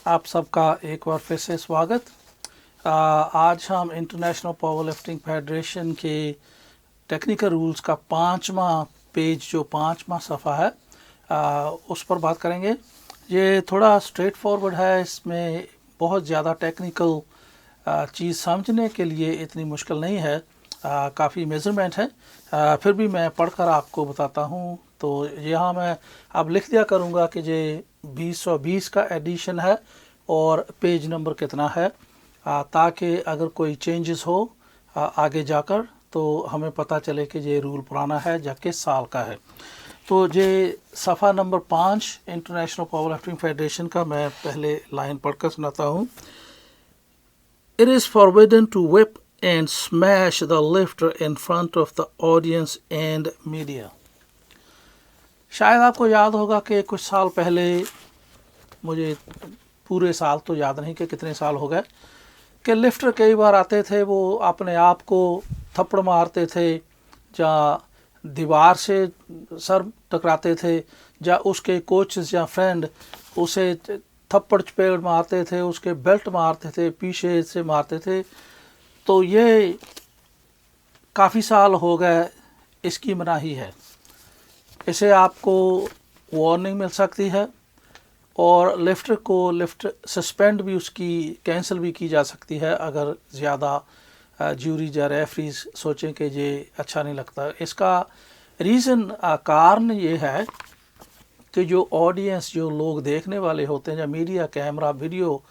आप सबका एक बार फिर से स्वागत। आज हम इंटरनेशनल पावर लिफ्टिंग फेडरेशन के टेक्निकल रूल्स का पाँचवा पेज जो पाँचवा सफ़ा है उस पर बात करेंगे। ये थोड़ा स्ट्रेट फॉरवर्ड है, इसमें बहुत ज़्यादा टेक्निकल चीज़ समझने के लिए इतनी मुश्किल नहीं है, काफ़ी मेजरमेंट है। फिर भी मैं पढ़कर आपको बताता हूँ। तो यहाँ मैं अब लिख दिया करूँगा कि ये 2020 का एडिशन है और पेज नंबर कितना है, ताकि अगर कोई चेंजेस हो आगे जाकर तो हमें पता चले कि ये रूल पुराना है या किस साल का है। तो ये सफ़ा number 5 international power lifting federation का मैं पहले लाइन पढ़कर सुनाता हूँ। It is forbidden to whip and smash the lifter in front of the audience and media. शायद आपको याद होगा कि कुछ साल पहले, मुझे पूरे साल तो याद नहीं कि कितने साल हो गए, कि लिफ्टर कई बार आते थे, वो अपने आप को थप्पड़ मारते थे या दीवार से सर टकराते थे या उसके कोचेस या फ्रेंड उसे थप्पड़ चपेड़ मारते थे, उसके बेल्ट मारते थे, पीछे से मारते थे। तो ये काफ़ी साल हो गए, इसकी मनाही है। इसे आपको वार्निंग मिल सकती है और लिफ्टर को लिफ्ट सस्पेंड भी, उसकी कैंसिल भी की जा सकती है अगर ज़्यादा ज्यूरी या रेफरीज सोचें कि ये अच्छा नहीं लगता। इसका रीज़न, कारण ये है कि जो ऑडियंस, जो लोग देखने वाले होते हैं, या मीडिया, कैमरा, वीडियो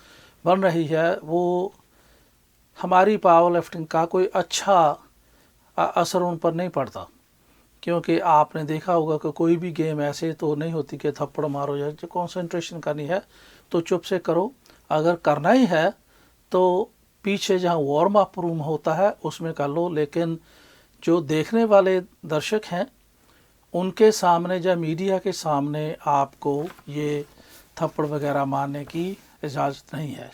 बन रही है, वो हमारी पावर लिफ्टिंग का कोई अच्छा असर उन पर नहीं पड़ता। क्योंकि आपने देखा होगा कि कोई भी गेम ऐसे तो नहीं होती कि थप्पड़ मारो, या जो कंसंट्रेशन करनी है तो चुप से करो। अगर करना ही है तो पीछे जहाँ वार्म अप रूम होता है उसमें कर लो, लेकिन जो देखने वाले दर्शक हैं उनके सामने या मीडिया के सामने आपको ये थप्पड़ वगैरह मारने की इजाज़त नहीं है।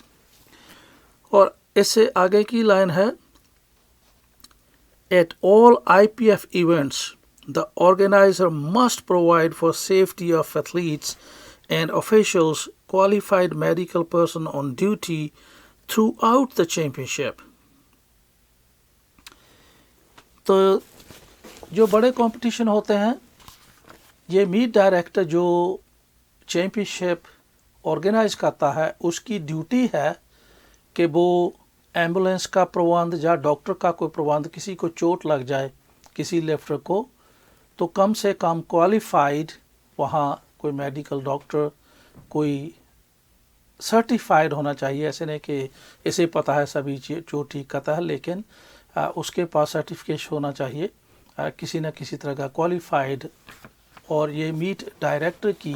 और इससे आगे की लाइन है, at all IPF events the organizer must provide for safety of athletes and officials qualified medical person on duty throughout the championship. तो जो बड़े कंपटीशन होते हैं, ये मीट डायरेक्टर जो चैम्पियनशिप ऑर्गेनाइज करता है, उसकी ड्यूटी है कि वो एम्बुलेंस का प्रबंध या डॉक्टर का कोई प्रबंध, किसी को चोट लग जाए किसी लिफ्टर को, तो कम से कम क्वालिफाइड वहाँ कोई मेडिकल डॉक्टर, कोई सर्टिफाइड होना चाहिए। ऐसे नहीं कि इसे पता है सभी जो ठीक करता है, लेकिन उसके पास सर्टिफिकेशन होना चाहिए, किसी न किसी तरह का क्वालिफाइड। और ये मीट डायरेक्टर की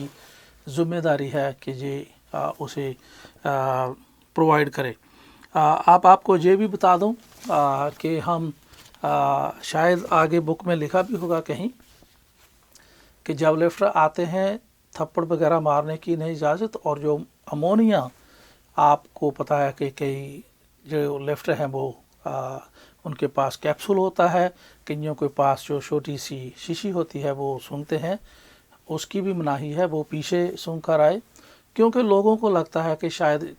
जिम्मेदारी है कि ये उसे प्रोवाइड करे। आपको ये भी बता दूं कि हम शायद आगे बुक में लिखा भी होगा कहीं कि जब लिफ्टर आते हैं थप्पड़ वगैरह मारने की नहीं इजाज़त। और जो अमोनिया, आपको पता है कि कई जो लिफ्टर हैं वो उनके पास कैप्सूल होता है, कईयों के पास जो छोटी सी शीशी होती है वो सूंघते हैं, उसकी भी मनाही है, वो पीछे सूंघ कर आए। क्योंकि लोगों को लगता है कि शायद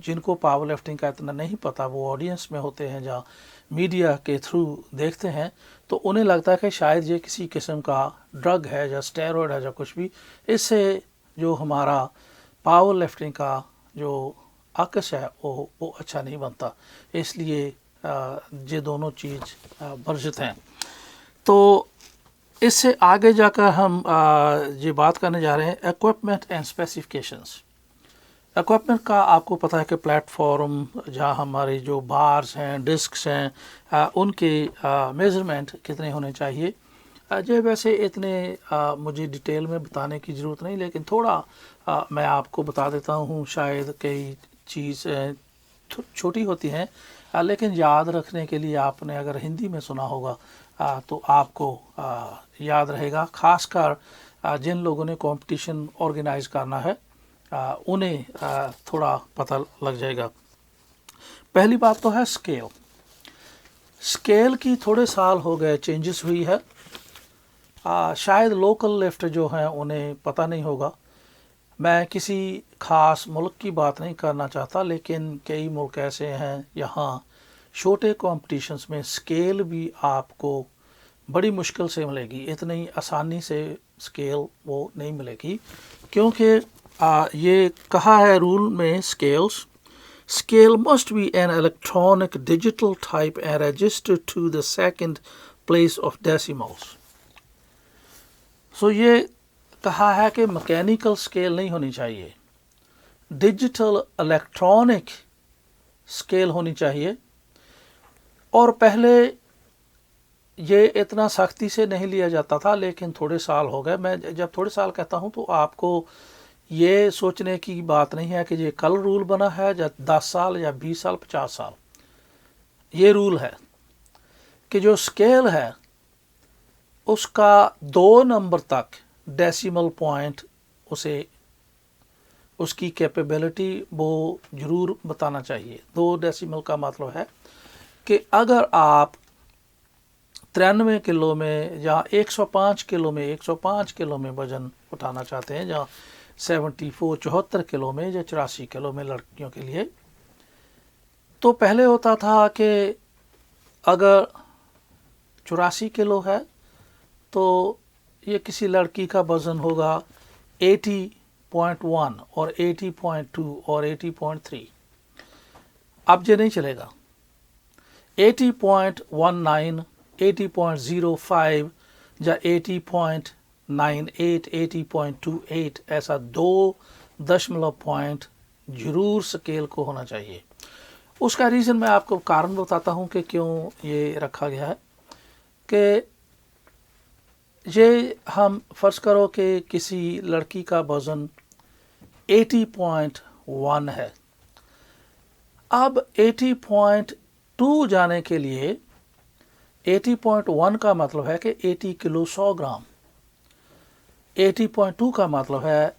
जिनको पावर लिफ्टिंग का इतना नहीं पता, वो ऑडियंस में होते हैं या मीडिया के थ्रू देखते हैं, तो उन्हें लगता है कि शायद ये किसी किस्म का ड्रग है या स्टेरॉयड है या कुछ भी। इससे जो हमारा पावर लिफ्टिंग का जो अक्स है वो अच्छा नहीं बनता। इसलिए ये दोनों चीज़ वर्जित हैं। तो इससे आगे जाकर हम ये बात करने जा रहे हैं इक्विपमेंट एंड स्पेसिफिकेशंस। इक्विपमेंट का आपको पता है कि प्लेटफॉर्म, जहाँ हमारे जो बार्स हैं, डिस्क्स हैं, उनके मेज़रमेंट कितने होने चाहिए। जो वैसे इतने मुझे डिटेल में बताने की ज़रूरत नहीं, लेकिन थोड़ा मैं आपको बता देता हूँ। शायद कई चीज़ छोटी होती हैं, लेकिन याद रखने के लिए आपने अगर हिंदी में सुना होगा तो आपको याद रहेगा। ख़ासकर जिन लोगों ने कंपटीशन ऑर्गेनाइज करना है उन्हें थोड़ा पता लग जाएगा। पहली बात तो है स्केल। स्केल की थोड़े साल हो गए चेंजेस हुई है। शायद लोकल लिफ्ट जो हैं उन्हें पता नहीं होगा। मैं किसी ख़ास मुल्क की बात नहीं करना चाहता, लेकिन कई मुल्क ऐसे हैं यहाँ छोटे कॉम्पिटिशन्स में स्केल भी आपको बड़ी मुश्किल से मिलेगी, इतनी आसानी से स्केल वो नहीं मिलेगी, क्योंकि ये कहा है रूल में scale must be an electronic digital type and registered to the second place of decimals. So ये कहा है कि मैकेनिकल स्केल नहीं होनी चाहिए, डिजिटल इलेक्ट्रॉनिक स्केल होनी चाहिए। और पहले ये इतना सख्ती से नहीं लिया जाता था, लेकिन थोड़े साल हो गए। मैं जब थोड़े साल कहता हूँ तो आपको ये सोचने की बात नहीं है कि ये कल रूल बना है, या 10 साल या 20 साल 50 साल। ये रूल है कि जो स्केल है उसका 2 नंबर तक डेसिमल पॉइंट उसे उसकी कैपेबिलिटी वो ज़रूर बताना चाहिए। 2 डेसिमल का मतलब है कि अगर आप 93 किलो में या 105 किलो में 105 किलो में वज़न उठाना चाहते हैं, या 74 किलो में या 84 किलो में लड़कियों के लिए, तो पहले होता था कि अगर 84 किलो है तो ये किसी लड़की का वज़न होगा 80.1 और 80.2 और 80.3। अब ये नहीं चलेगा। 80.19, 80.05 या 80.98, 80.28 ऐसा 2 दशमलव पॉइंट जरूर स्केल को होना चाहिए। उसका रीज़न मैं आपको कारण बताता हूँ कि क्यों ये रखा गया है। कि ये हम फ़र्ज़ करो कि किसी लड़की का वज़न 80.1 है। अब 80.2 जाने के लिए 80.1 का मतलब है कि 80 किलो 100 ग्राम, 80.2 का मतलब है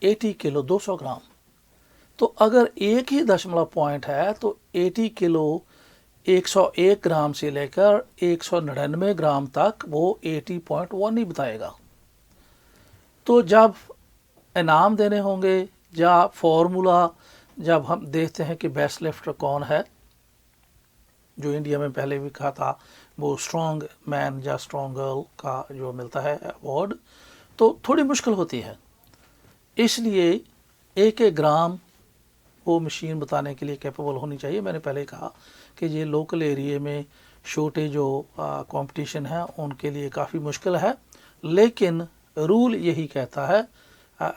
80 किलो 200 ग्राम। तो अगर एक ही दशमलव पॉइंट है तो 80 किलो 101 ग्राम से लेकर 199 ग्राम तक वो 80.1 ही बताएगा। तो जब इनाम देने होंगे या फॉर्मूला जब हम देखते हैं कि बेस्ट लिफ्टर कौन है, जो इंडिया में पहले भी कहा था, वो स्ट्रॉन्ग मैन या स्ट्रॉन्ग गर्ल का जो मिलता है अवार्ड, तो थोड़ी मुश्किल होती है। इसलिए 1-1 ग्राम वो मशीन बताने के लिए कैपेबल होनी चाहिए। मैंने पहले कहा कि ये लोकल एरिया में छोटे जो कंपटीशन है उनके लिए काफ़ी मुश्किल है, लेकिन रूल यही कहता है।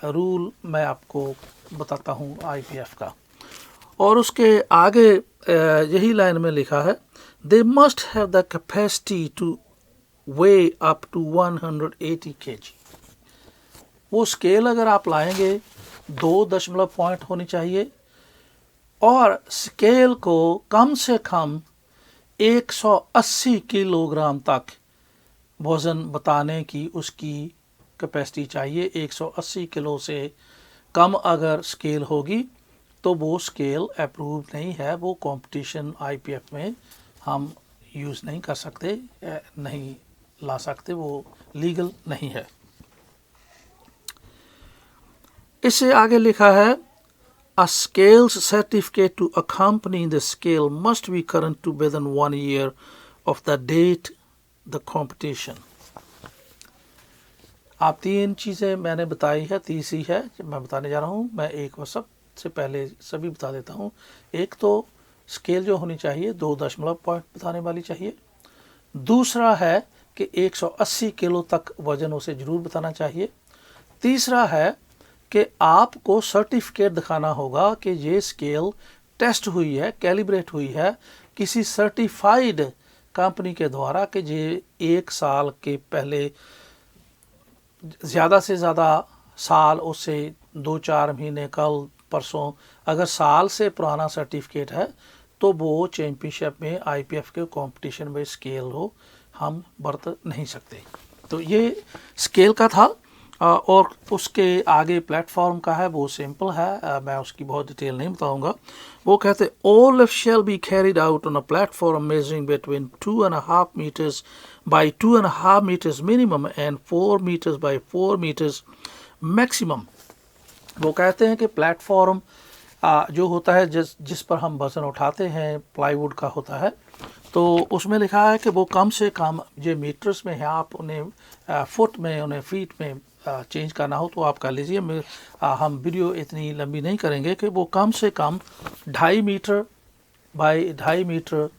रूल मैं आपको बताता हूँ IPF का, और उसके आगे यही लाइन में लिखा है, they must have the capacity to weigh up to 180 kg। वो स्केल अगर आप लाएंगे 2 दशमलव पॉइंट होनी चाहिए, और स्केल को कम से कम 180 किलोग्राम तक वज़न बताने की उसकी कैपेसिटी चाहिए। 180 किलो से कम अगर स्केल होगी तो वो स्केल अप्रूव नहीं है, वो कंपटीशन IPF में हम यूज़ नहीं कर सकते, नहीं ला सकते, वो लीगल नहीं है। इससे आगे लिखा है, A scales certificate to accompany the scale must be current to within 1 year of the date the competition। आप 3 चीज़ें मैंने बताई है, तीसरी है मैं बताने जा रहा हूँ। मैं एक और सबसे पहले सभी बता देता हूँ। एक तो स्केल जो होनी चाहिए 2 दशमलव पॉइंट बताने वाली चाहिए। दूसरा है कि 180 किलो तक वज़न उसे ज़रूर बताना चाहिए। तीसरा है कि आपको सर्टिफिकेट दिखाना होगा कि ये स्केल टेस्ट हुई है, कैलिब्रेट हुई है किसी सर्टिफाइड कंपनी के द्वारा, कि ये 1 साल के पहले ज़्यादा से ज़्यादा साल, उससे 2-4 महीने, कल परसों, अगर साल से पुराना सर्टिफिकेट है तो वो चैम्पियनशिप में IPF के कंपटीशन में स्केल हो हम बरत नहीं सकते। तो ये स्केल का था। और उसके आगे प्लेटफॉर्म का है, वो सिंपल है, मैं उसकी बहुत डिटेल नहीं बताऊंगा। वो कहते all lift shall be carried out on a platform measuring between 2.5 meters by 2.5 meters minimum and 4 meters by 4 meters maximum वो कहते हैं कि प्लेटफॉर्म जो होता है जिस पर हम वज़न उठाते हैं प्लाईवुड का होता है, तो उसमें लिखा है कि वो कम से कम जो मीटर्स में है, आप उन्हें फुट में, उन्हें फीट में चेंज करना हो तो आप कर लीजिए। हम वीडियो इतनी लंबी नहीं करेंगे कि वो कम से कम 2.5 मीटर बाई 2.5 मीटर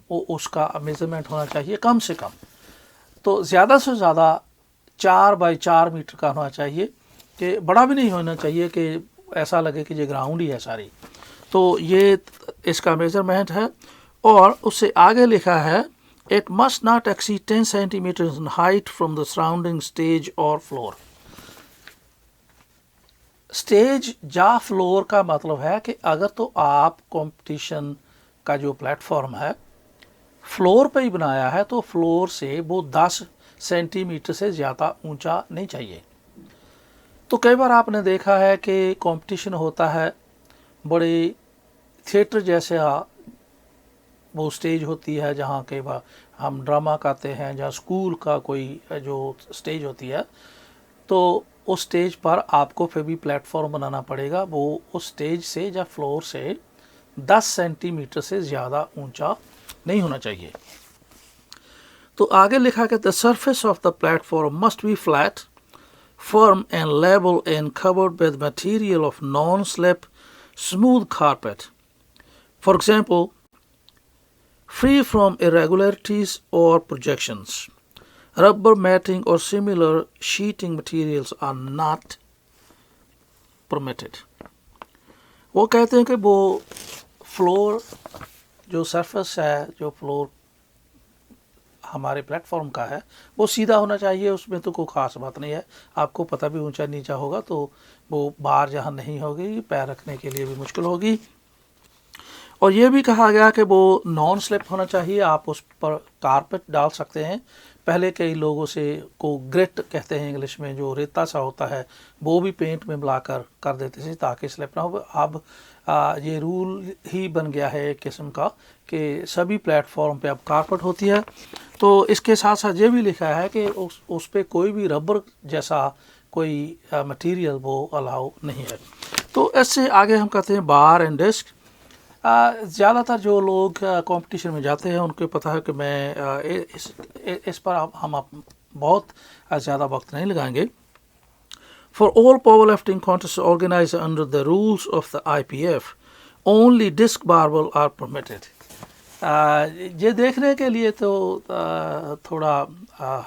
वो उसका मेज़रमेंट होना चाहिए कम से कम। तो ज़्यादा से ज़्यादा 4 बाई 4 मीटर का होना चाहिए, कि बड़ा भी नहीं होना चाहिए कि ऐसा लगे कि ये ग्राउंड ही है सारी। तो ये इसका मेज़रमेंट है। और उससे आगे लिखा है it must not exceed 10 centimetres in height from the surrounding stage और फ्लोर। स्टेज या फ्लोर का मतलब है कि अगर तो आप कंपटीशन का जो प्लेटफॉर्म है फ्लोर पे ही बनाया है तो फ्लोर से वो 10 सेंटीमीटर से ज़्यादा ऊंचा नहीं चाहिए। तो कई बार आपने देखा है कि कंपटीशन होता है, बड़े थिएटर जैसे वो स्टेज होती है जहाँ कई बार हम ड्रामा करते हैं, या स्कूल का कोई जो स्टेज होती है, तो उस स्टेज पर आपको फिर भी प्लेटफॉर्म बनाना पड़ेगा। वो उस स्टेज से या फ्लोर से 10 सेंटीमीटर से ज़्यादा ऊंचा नहीं होना चाहिए। तो आगे लिखा कि the surface of the platform must be flat, firm and level and covered with material of non-slip smooth carpet. For example, free from irregularities or projections. Rubber matting or similar sheeting materials are not permitted. वो कहते हैं कि वो floor जो surface है, जो floor हमारे platform का है, वो सीधा होना चाहिए, उसमें तो कोई ख़ास बात नहीं है। आपको पता भी ऊंचा नीचा होगा तो वो बार जहाँ नहीं होगी, पैर रखने के लिए भी मुश्किल होगी। और ये भी कहा गया कि वो नॉन स्लिप होना चाहिए, आप उस पर कारपेट डाल सकते हैं। पहले कई लोगों से को ग्रेट कहते हैं इंग्लिश में, जो रेता सा होता है, वो भी पेंट में मिलाकर कर देते थे ताकि स्लिप ना हो। अब ये रूल ही बन गया है एक किस्म का कि सभी प्लेटफॉर्म पे अब कारपेट होती है। तो इसके साथ साथ ये भी लिखा है कि उस पर कोई भी रबर जैसा कोई मटेरियल वो अलाउ नहीं है। तो इससे आगे हम कहते हैं बार एंड डिस्क। ज़्यादातर जो लोग कंपटीशन में जाते हैं उनको पता है कि मैं इस पर हम बहुत ज़्यादा वक्त नहीं लगाएंगे। For all powerlifting contests organized under the rules of the IPF, only disc barbell are permitted. ये देखने के लिए तो थोड़ा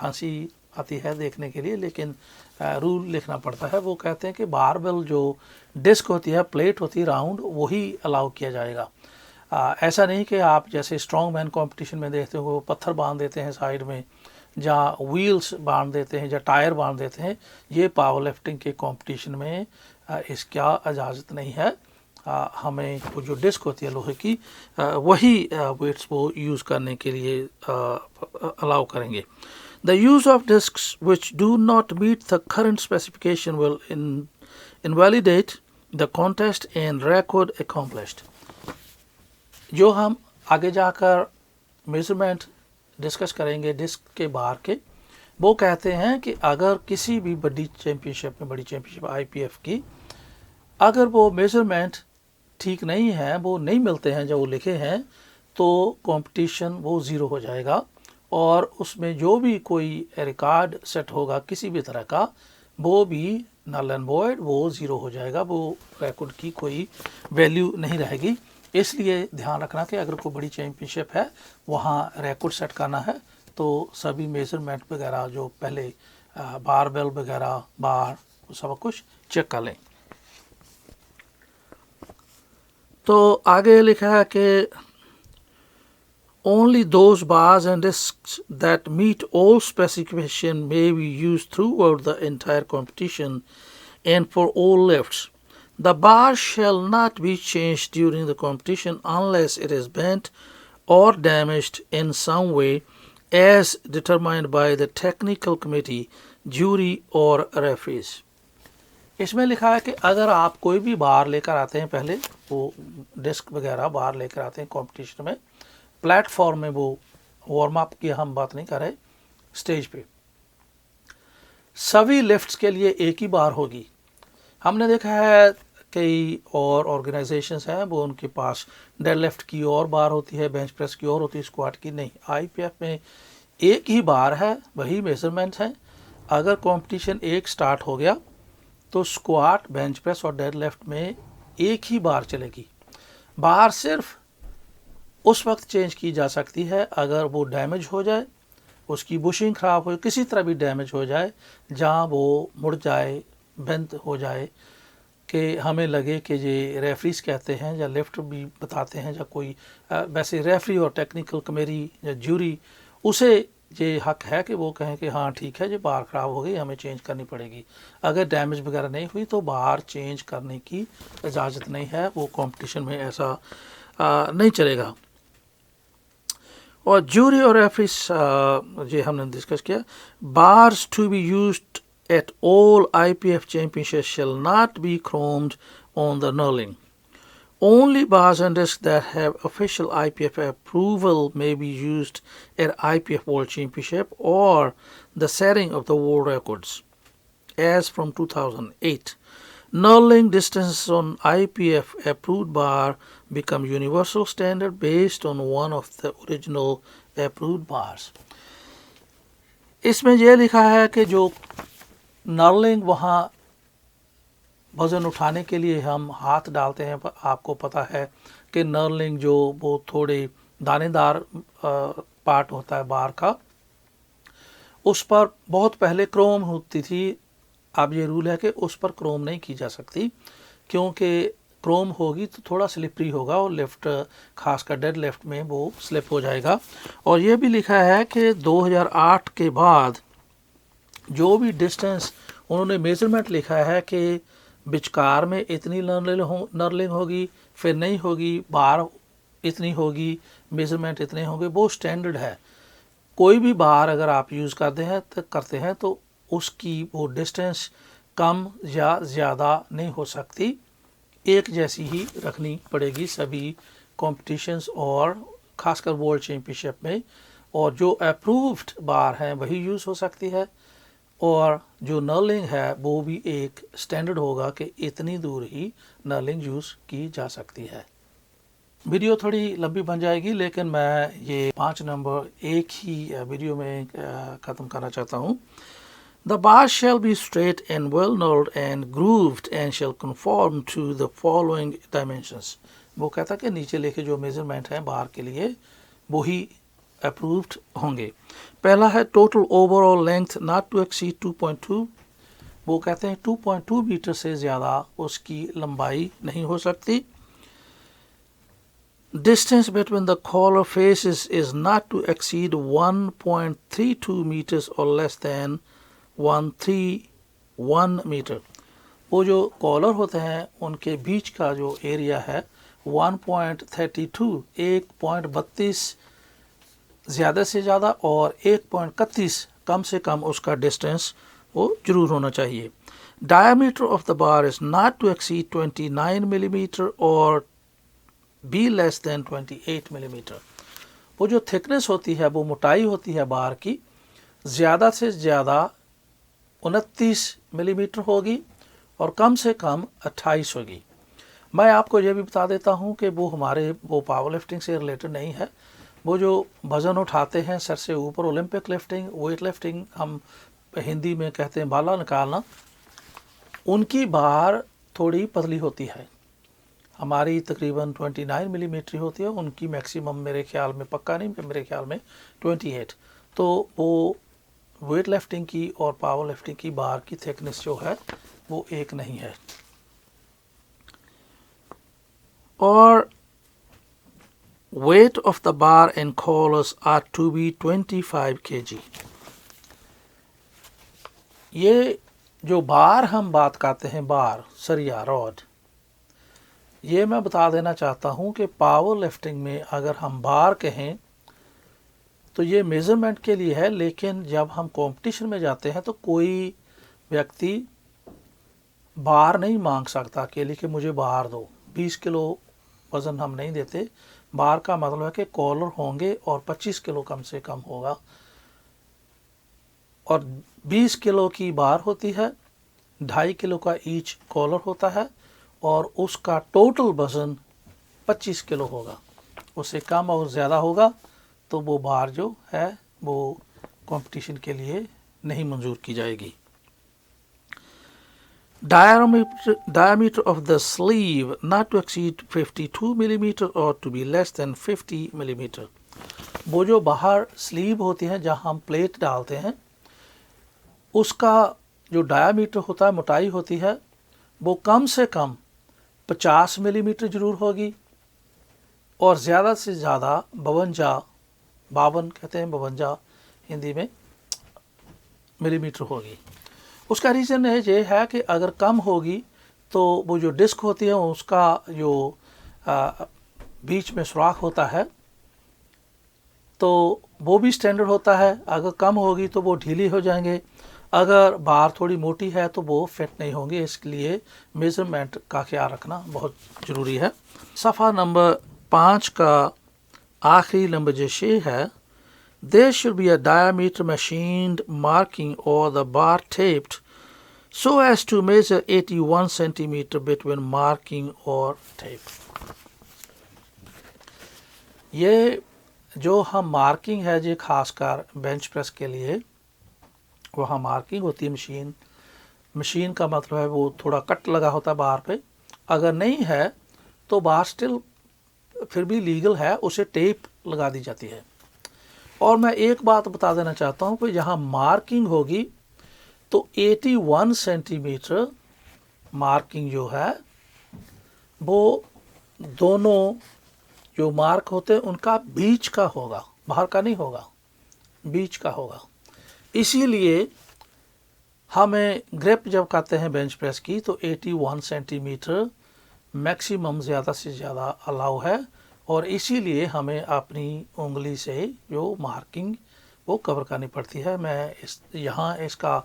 हंसी आती है देखने के लिए, लेकिन रूल लिखना पड़ता है। वो कहते हैं कि बारबेल जो डिस्क होती है, प्लेट होती है राउंड, वही अलाउ किया जाएगा। ऐसा नहीं कि आप जैसे स्ट्रॉन्ग मैन कॉम्पिटिशन में देखते हो वो पत्थर बांध देते हैं साइड में, या व्हील्स बांध देते हैं, या टायर बांध देते हैं। ये पावर लिफ्टिंग के कंपटीशन में इसका इजाज़त नहीं है। हमें वो जो डिस्क होती है लोहे की, वही वेट्स वो यूज़ करने के लिए अलाउ करेंगे। The use of discs which do not meet the current specification will invalidate the contest and record accomplished. जो हम आगे जाकर मेजरमेंट डिस्कस करेंगे डिस्क के बाहर के, वो कहते हैं कि अगर किसी भी बड़ी चैम्पियनशिप IPF की, अगर वो मेजरमेंट ठीक नहीं है, वो नहीं मिलते हैं जो वो लिखे हैं, तो कंपटीशन वो ज़ीरो हो जाएगा और उसमें जो भी कोई रिकॉर्ड सेट होगा किसी भी तरह का, वो भी नल एंड वॉइड, वो ज़ीरो हो जाएगा। वो रिकॉर्ड की कोई वैल्यू नहीं रहेगी। इसलिए ध्यान रखना कि अगर कोई बड़ी चैम्पियनशिप है, वहाँ रिकॉर्ड सेट करना है, तो सभी मेजरमेंट वगैरह जो पहले बारबेल वगैरह बार सब कुछ चेक कर लें। तो आगे लिखा है कि only those bars and discs that meet all specifications may be used throughout the entire competition and for all lifts. The bar shall not be changed during the competition unless it is bent or damaged in some way as determined by the technical committee, jury or referees. इसमें लिखा है कि अगर आप कोई भी बार लेकर आते हैं, पहले वो डिस्क वगैरह बार लेकर आते हैं कंपटीशन में, प्लेटफॉर्म में, वो वार्म अप की हम बात नहीं कर रहे, स्टेज पे सभी लिफ्ट्स के लिए एक ही बार होगी। हमने देखा है कई और ऑर्गेनाइजेशंस हैं वो उनके पास डेड लिफ्ट की और बार होती है, बेंच प्रेस की और होती है, स्क्वाट की नहीं। आईपीएफ में एक ही बार है, वही मेजरमेंट है। अगर कंपटीशन एक स्टार्ट हो गया तो स्क्वाट, बेंच प्रेस और डेड लिफ्ट में एक ही बार चलेगी। बार सिर्फ उस वक्त चेंज की जा सकती है अगर वो डैमेज हो जाए, उसकी बुशिंग ख़राब हो, किसी तरह भी डैमेज हो जाए, जहाँ वो मुड़ जाए, बेंट हो जाए, कि हमें लगे कि ये रेफरीज कहते हैं या लिफ्ट भी बताते हैं या कोई वैसे रेफरी और टेक्निकल कमेटी या ज्यूरी, उसे ये हक है कि वो कहें कि हाँ ठीक है, ये बार ख़राब हो गई, हमें चेंज करनी पड़ेगी। अगर डैमेज वगैरह नहीं हुई तो बार चेंज करने की इजाज़त नहीं है, वो कंपटीशन में ऐसा नहीं चलेगा। और ज्यूरी और रेफरीज ये हमने डिस्कस किया। Bars to be used at all IPF championships shall not be chromed on the knurling. Only bars and discs that have official IPF approval may be used at IPF World Championship or the setting of the world records. As from 2008, knurling distances on IPF approved bar become universal standard based on one of the original approved bars. इसमें यह लिखा है कि जो knurling वहाँ वज़न उठाने के लिए हम हाथ डालते हैं, आपको पता है कि नर्लिंग जो वो थोड़े दानेदार पार्ट होता है बार का, उस पर बहुत पहले क्रोम होती थी। अब ये रूल है कि उस पर क्रोम नहीं की जा सकती, क्योंकि क्रोम होगी तो थोड़ा स्लिपरी होगा और लिफ्ट, खासकर डेड लिफ्ट में वो स्लिप हो जाएगा। और ये भी लिखा है कि 2008 के बाद जो भी डिस्टेंस उन्होंने मेज़रमेंट लिखा है कि बिचकार में इतनी नर्लिंग होगी, फिर नहीं होगी, बार इतनी होगी, मेज़रमेंट इतने होंगे, वो स्टैंडर्ड है। कोई भी बार अगर आप यूज़ करते हैं तो उसकी वो डिस्टेंस कम या ज़्यादा नहीं हो सकती, एक जैसी ही रखनी पड़ेगी सभी कॉम्पिटिशन्स और ख़ासकर वर्ल्ड चैम्पियनशिप में। और जो अप्रूव्ड बार हैं वही यूज़ हो सकती है, और जो नर्लिंग है वो भी एक स्टैंडर्ड होगा कि इतनी दूर ही नर्लिंग यूज़ की जा सकती है। वीडियो थोड़ी लंबी बन जाएगी, लेकिन मैं ये 5 नंबर एक ही वीडियो में ख़त्म करना चाहता हूँ। The bar shall be straight and well knurled and grooved and shall conform to the following dimensions. वो कहता कि नीचे लिखे जो मेजरमेंट हैं बार के लिए वही अप्रूव्ड होंगे। पहला है total overall length not to exceed 2.2। वो कहते हैं 2.2 मीटर से ज़्यादा उसकी लंबाई नहीं हो सकती। Distance between the collar faces is not to exceed 1.32 meters or less than 131 metre. वो जो कॉलर होते हैं उनके बीच का जो एरिया है 1.32, 1.32 ज़्यादा से ज़्यादा और 1.31 कम से कम उसका डिस्टेंस वो ज़रूर होना चाहिए। Diameter of the bar is not to exceed 29 millimetre और बी लेस दैन 28 मिलीमीटर। वो जो थिकनेस होती है, वो मोटाई होती है बार की, ज़्यादा से ज़्यादा 29 मिलीमीटर होगी और कम से कम 28 होगी। मैं आपको ये भी बता देता हूँ कि वो पावर लिफ्टिंग से रिलेटेड नहीं है। वो जो वज़न उठाते हैं सर से ऊपर, ओलंपिक लिफ्टिंग, वेट लिफ्टिंग हम हिंदी में कहते हैं भाला निकालना, उनकी बार थोड़ी पतली होती है। हमारी तकरीबन 29 मिलीमीटर होती है, उनकी मैक्सिमम मेरे ख्याल में, पक्का नहीं, मेरे ख्याल में 28। तो वो वेट लिफ्टिंग की और पावर लिफ्टिंग की बार की थिकनेस जो है वो एक नहीं है। और weight of the bar and collars are to be 25 kg। ये जो बार हम बात करते हैं, बार, सरिया, रॉड, ये मैं बता देना चाहता हूँ कि पावर लिफ्टिंग में अगर हम बार कहें तो ये मेज़रमेंट के लिए है, लेकिन जब हम कंपटीशन में जाते हैं तो कोई व्यक्ति बार नहीं मांग सकता कि लिखे मुझे बार दो। 20 किलो वज़न हम नहीं देते। बार का मतलब है कि कॉलर होंगे और 25 किलो कम से कम होगा, और 20 किलो की बार होती है, 2.5 किलो का ईच कॉलर होता है और उसका टोटल वज़न 25 किलो होगा। उससे कम और ज़्यादा होगा तो वो बार जो है वो कंपटीशन के लिए नहीं मंजूर की जाएगी। Diameter of the sleeve not to exceed 52 millimeter or to be less than 50 millimeter। वो जो बाहर स्लीव होती है जहाँ हम प्लेट डालते हैं उसका जो डायामीटर होता है, मोटाई होती है, वो कम से कम 50 मिलीमीटर ज़रूर होगी और ज़्यादा से ज़्यादा 52 कहते हैं, 52 हिंदी में मिलीमीटर होगी। उसका रीज़न ये है कि अगर कम होगी तो वो जो डिस्क होती है उसका जो बीच में सुराख होता है तो वो भी स्टैंडर्ड होता है। अगर कम होगी तो वो ढीली हो जाएंगे, अगर बार थोड़ी मोटी है तो वो फिट नहीं होंगे। इसलिए मेज़रमेंट का ख्याल रखना बहुत ज़रूरी है। सफ़ा नंबर 5 का आखिरी नंबर जो 6 है, there should be a diameter machined marking or the bar taped so as to measure 81 centimeter between marking or tape। ये जो हम मार्किंग है जी खासकर बेंच प्रेस के लिए वहाँ मार्किंग होती है। मशीन का मतलब है वो थोड़ा कट लगा होता है बार पे। अगर नहीं है तो बार स्टिल फिर भी लीगल है, उसे टेप लगा दी जाती है। और मैं एक बात बता देना चाहता हूँ कि जहाँ मार्किंग होगी तो 81 सेंटीमीटर मार्किंग जो है वो दोनों जो मार्क होते हैं उनका बीच का होगा, बाहर का नहीं होगा, बीच का होगा। इसीलिए हमें ग्रिप जब करते हैं बेंच प्रेस की तो 81 सेंटीमीटर मैक्सिमम ज़्यादा से ज़्यादा अलाउ है और इसीलिए हमें अपनी उंगली से जो मार्किंग वो कवर करनी पड़ती है। मैं यहाँ इसका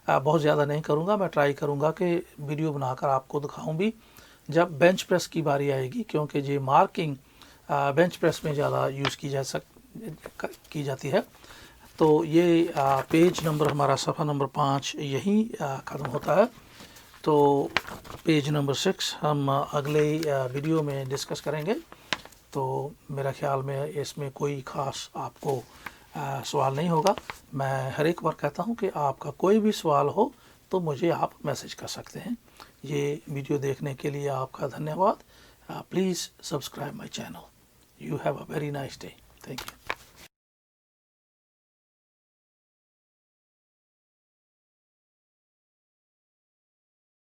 बहुत ज़्यादा नहीं करूँगा, मैं ट्राई करूँगा कि वीडियो बनाकर आपको दिखाऊँ भी जब बेंच प्रेस की बारी आएगी, क्योंकि ये मार्किंग बेंच प्रेस में ज़्यादा यूज़ की जाती है। तो ये पेज नंबर हमारा सफ़ा नंबर 5 यहीं ख़त्म होता है। तो पेज नंबर 6 हम अगले वीडियो में डिस्कस करेंगे। तो मेरा ख्याल में इसमें कोई ख़ास आपको सवाल नहीं होगा। मैं हर एक बार कहता हूँ कि आपका कोई भी सवाल हो तो मुझे आप मैसेज कर सकते हैं। ये वीडियो देखने के लिए आपका धन्यवाद। Please subscribe my channel. You have a very nice day. Thank you.